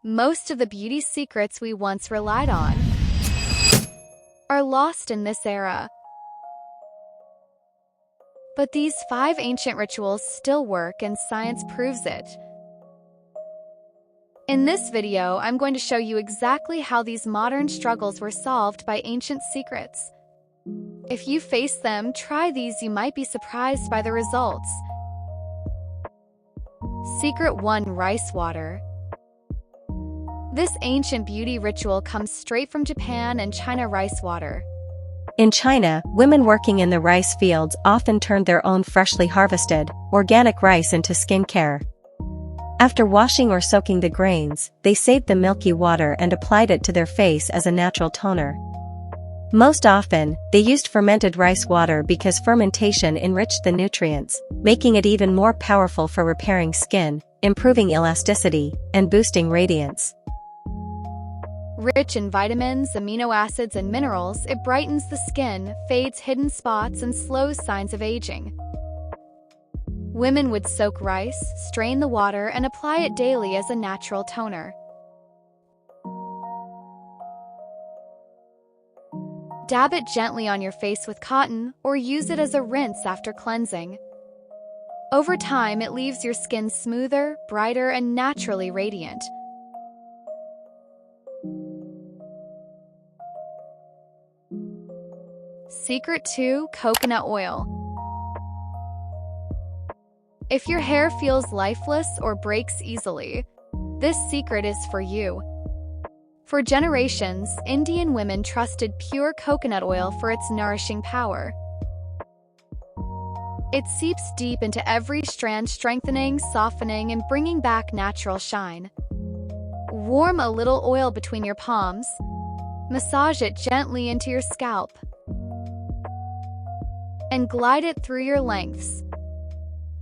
Most of the beauty secrets we once relied on are lost in this era. But these 5 ancient rituals still work, and science proves it. In this video, I'm going to show you exactly how these modern struggles were solved by ancient secrets. If you face them, try these. You might be surprised by the results. Secret 1: Rice water. This ancient beauty ritual comes straight from Japan and China. Rice water. In China, women working in the rice fields often turned their own freshly harvested, organic rice into skincare. After washing or soaking the grains, they saved the milky water and applied it to their face as a natural toner. Most often, they used fermented rice water because fermentation enriched the nutrients, making it even more powerful for repairing skin, improving elasticity, and boosting radiance. Rich in vitamins, amino acids, and minerals, it brightens the skin, fades hidden spots, and slows signs of aging. Women would soak rice, strain the water, and apply it daily as a natural toner. Dab it gently on your face with cotton, or use it as a rinse after cleansing. Over time, it leaves your skin smoother, brighter, and naturally radiant. Secret 2: Coconut oil. If your hair feels lifeless or breaks easily, this secret is for you. For generations, Indian women trusted pure coconut oil for its nourishing power. It seeps deep into every strand, strengthening, softening, and bringing back natural shine. Warm a little oil between your palms. Massage it gently into your scalp, and glide it through your lengths.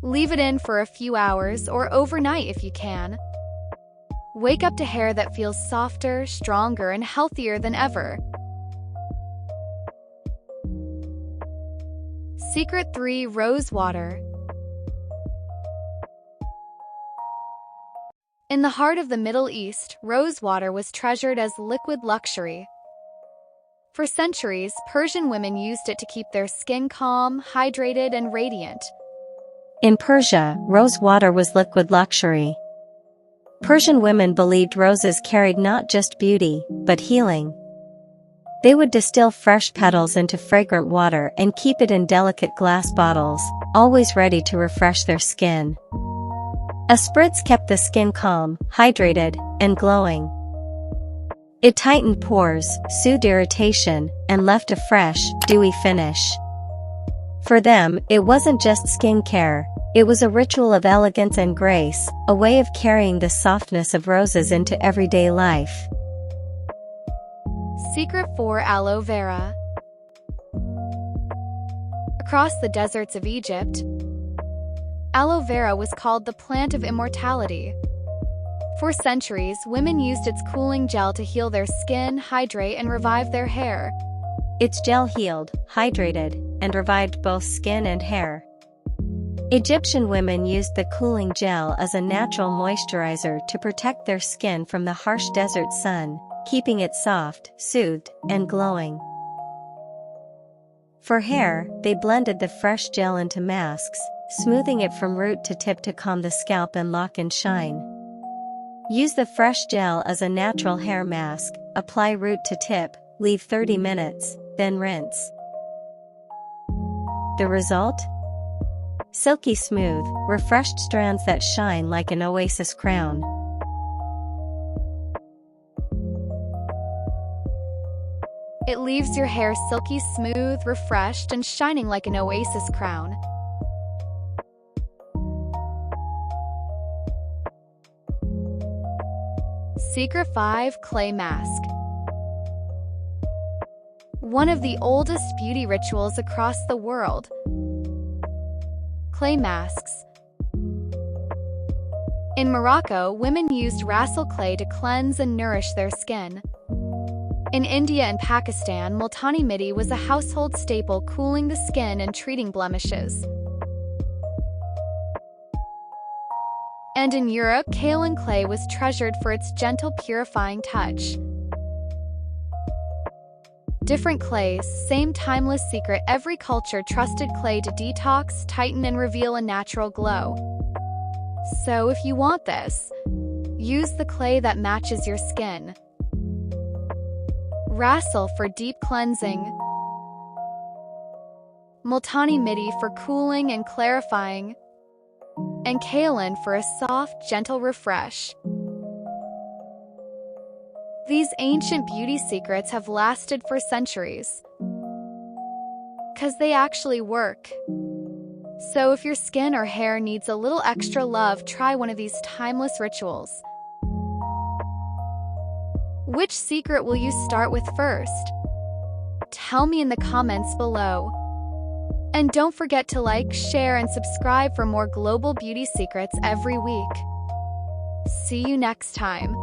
Leave it in for a few hours or overnight if you can. Wake up to hair that feels softer, stronger, and healthier than ever. Secret 3: Rose water. In the heart of the Middle East, rose water was treasured as liquid luxury. For centuries, Persian women used it to keep their skin calm, hydrated, and radiant. In Persia, rose water was liquid luxury. Persian women believed roses carried not just beauty, but healing. They would distill fresh petals into fragrant water and keep it in delicate glass bottles, always ready to refresh their skin. A spritz kept the skin calm, hydrated, and glowing. It tightened pores, soothed irritation, and left a fresh, dewy finish. For them, it wasn't just skincare, it was a ritual of elegance and grace, a way of carrying the softness of roses into everyday life. Secret 4: Aloe vera. Across the deserts of Egypt, aloe vera was called the plant of immortality. For centuries, women used its cooling gel to heal their skin, hydrate, and revive their hair. Its gel healed, hydrated, and revived both skin and hair. Egyptian women used the cooling gel as a natural moisturizer to protect their skin from the harsh desert sun, keeping it soft, soothed, and glowing. For hair, they blended the fresh gel into masks, smoothing it from root to tip to calm the scalp and lock in shine. Use the fresh gel as a natural hair mask, apply root to tip, leave 30 minutes, then rinse. The result? Silky smooth, refreshed strands that shine like an oasis crown. It leaves your hair silky smooth, refreshed, and shining like an oasis crown. Secret 5: Clay mask. One of the oldest beauty rituals across the world. Clay masks. In Morocco, women used rassel clay to cleanse and nourish their skin. In India and Pakistan, multani mitti was a household staple, cooling the skin and treating blemishes. And in Europe, kaolin clay was treasured for its gentle, purifying touch. Different clays, same timeless secret. Every culture trusted clay to detox, tighten, and reveal a natural glow. So if you want this, use the clay that matches your skin. Rassel for deep cleansing. Multani Mitti for cooling and clarifying. And kaolin for a soft, gentle refresh. These ancient beauty secrets have lasted for centuries. 'Cause they actually work. So if your skin or hair needs a little extra love, try one of these timeless rituals. Which secret will you start with first? Tell me in the comments below. And don't forget to like, share, and subscribe for more global beauty secrets every week. See you next time.